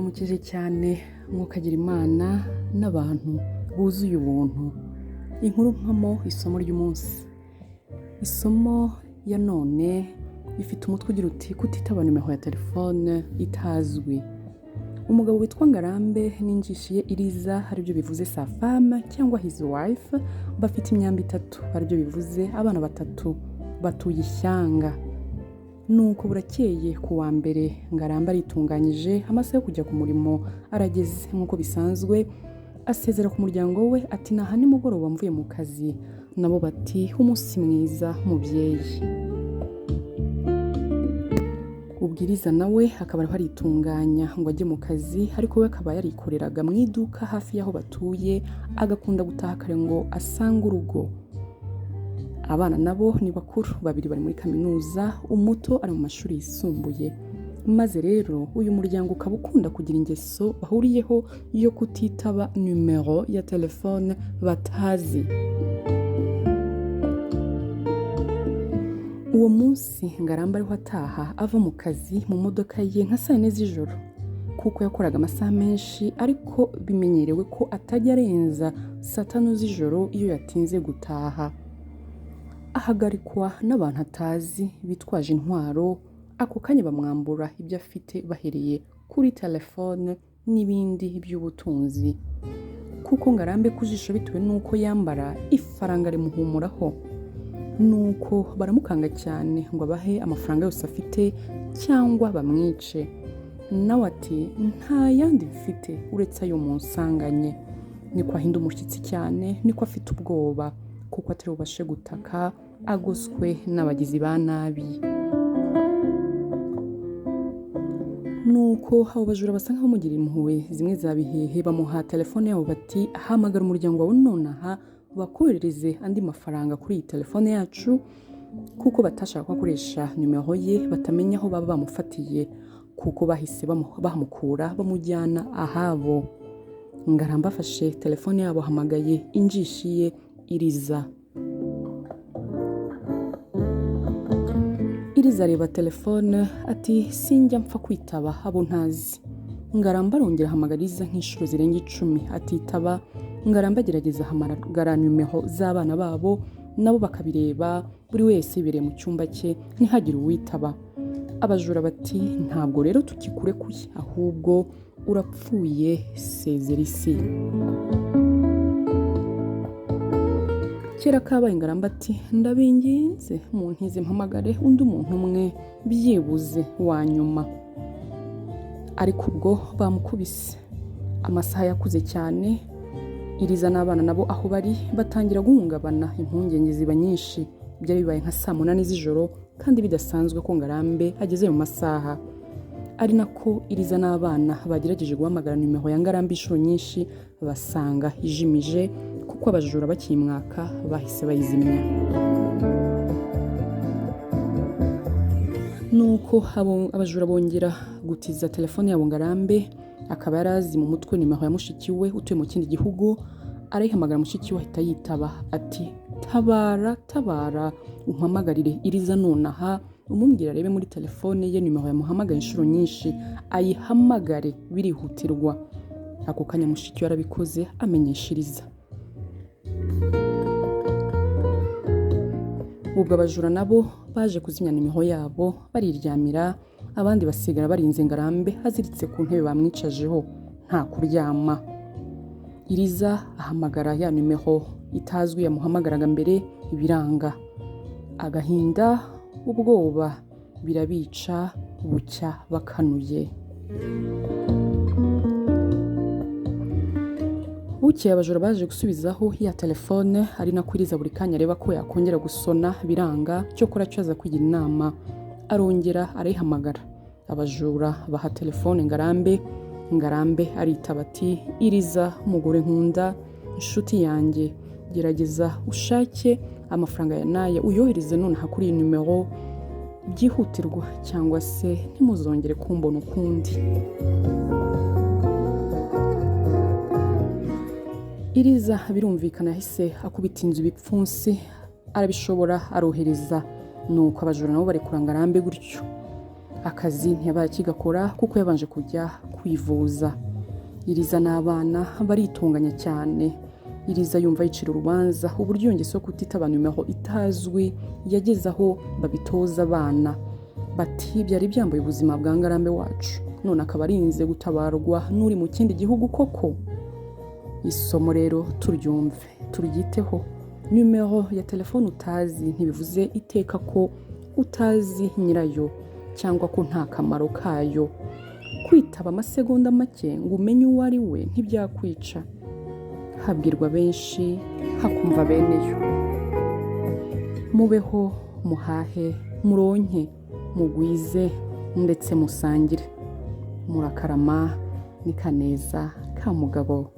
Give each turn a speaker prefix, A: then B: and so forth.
A: ndabaramukije cyane mukagira imana n'abantu buzuye ubuntu. Inkuru mpamo isomo ry'umunsi. Isomo ya none ifite umutwe ugira uti kutitaba nimero ya telefone itazwi. Umugabo witwa Ngarambe ninjishiye Iriza haribyo bivuze sa femme cyangwa his wife bafite imyamba 3 haribyo bivuze abana 3 batuye ishyanga. Nuko burakeye ku wa mbere Ngarambe aritunganyije amasaha yo kujya ku murimo arageze nkuko bisanzwe asezera ku muryango we ati naha ni mugoroba mvuye mu kazi. Nabo bati umunsi mwiza mubyeyi. Ubwiriza nawe akaba ari haritunganya ngo ajye mu kazi ariko we akaba yarikoreraga mu iduka hafi yaho batuye agakunda gutaha kare ngo asanga urugo. Abana nabo ni bakuru, babiri bari muri kaminuza, umuto ari mu mashuri yisumbuye. Maze rero uyu muryango ukaba ukunda kugira ingeso bahuriyeho yo kutitaba numero ya telefone batazi. Uwo munsi Ngarambe ariho ataha ava mu kazi mu modoka ye nka saa 4 z'ijoro kuko yakoraga amasaha menshi ariko bimenyerewe ko atajya arenza saa 5 z'ijoro iyo yatinze gutaha. Ahagarikwa n'abantu atazi bitwaje intwaro, ako kanya bamwambura ibyo afite bahereye kuri telefone n'ibindi by'ubutunzi. Kuko Ngarambe kujisho bitewe nuko yambara ifaranga rimuhumuraho. Nuko baramukanga cyane ngo abahe amafaranga yose afite cyangwa bamwice. Nawe ati nta yandi mfite uretse ayo munsanganye. Niko ahinda umushyitsi cyane, niko afite ubwoba kuko atari bubashe gutaka agoswe n'abagizi ba nabi. Nuko abo bajura basa nkaho bamugira impuhwe zimwe zabihehe bamuha telefone yabo bati hamagara umuryango wawe nonaha bakoherereze andi mafaranga kuri iyi telefone yacu kuko batashaka ko akoresha numero ye batamenya aho baba bamufatiye kuko bahise bahamukura bamujyana ahabo. Ngarambe afashe telefone yabo hamagaye injishiye Iriza. Iriza areba telefone ati sinjya mpfa kwitaba abo ntazi. Ngarambe arongera ahamagariza nk'inshuro zirenga 10 atitaba. Ngarambe agerageza hamagara numero z'abana babo nabo bakabireba buri wese bire mu cyumba cye ntihagire uwitaba. Abajura bati ntabwo rero tukikurekuye ahubwo urapfuye sezerisi. Kera kabaye Ngarambe ati ndabinginze muntize mpamagare undi umuntu umwe byibuze wa nyuma. Ariko ubwo bamukubise. Amasaha yakuze cyane. Iriza n'abana nabo aho bari batangira guhungabana impungenge ziba nyinshi. Byari bibaye nka saa 8 z'ijoro kandi bidasanzwe ko Ngarambe ageze mu masaha. Ari nako Iriza n'abana bagerageje guhamagara numero ya Ngarambe inshuro nyinshi basanga ijimije kuko abajura bakimwaka bahise bayizimya. Nuko abajura bongera gutiza telefone yabo Ngarambe akaba yarazi mu mutwe nimero ya mushiki we utuye mu kindi gihugu. Arayihamagara mushiki we ahita yitaba ati tabara umpamagarire Iriza nonaha umumbwira rebe muri telefone ye nimero yamuhamagaye inshuro nyinshi ayihamagare birihutirwa. Ako kanya mushiki we arabikoze amenyeshiriza. Ubwo abajura nabo baje kuzimya nimero yabo bariryamira abandi basigara barinze Ngarambe aziritse ku ntebe bamwicajeho nta kuryama. Iriza ahamagara ya numero itazwi yamuhamagaraga mbere ibiranga. Agahinda ubwoba birabica bucya bakanuye. Bukeye abajura baje gusubizaho ya telefone ari nako Iriza buri kanya areba ko yakongera gusona biranga cyo kora cyaza kugira inama. Arongera arayihamagara. Abajura baha telefone Ngarambe. Ngarambe aritaba ati Iriza umugore nkunda inshuti yanjye gerageza ushake amafaranga ya naye uyohereze none hakuri iyi numero byihutirwa cyangwa se ntimuzongere kumbona ukundi. Iriza birumvikana hise akubita inzu bipfunsi arabishobora arohereza. Nuko abajura nabo barekura Ngarambe gutyo. akazi ntiyabaye akigakora kuko yabanje kujya kwivuza. Iriza n'abana baritunganya cyane. Iriza yumva yicira urubanza uburyo iyo ngeso yo kutitaba Numero itazwi yageze aho babitoza abana. Bati byari byambaye ubuzima bwa ngarambe wacu, none akaba arinze gutabarwa n'uri mu kindi gihugu koko. Isomo rero turyumve, turyiteho. Numero ya telefone utazi ntibivuze iteka ko utazi nyirayo cyangwa ko nta kamaro kayo. Kwitaba amasegonda make ngo umenye uwo ari we ntibyakwica. Habwirwa benshi hakumva beneyo. Mubeho, muhahe, muronke, mugwize ndetse musangire. Murakarama ni Kaneza ka Mugabo.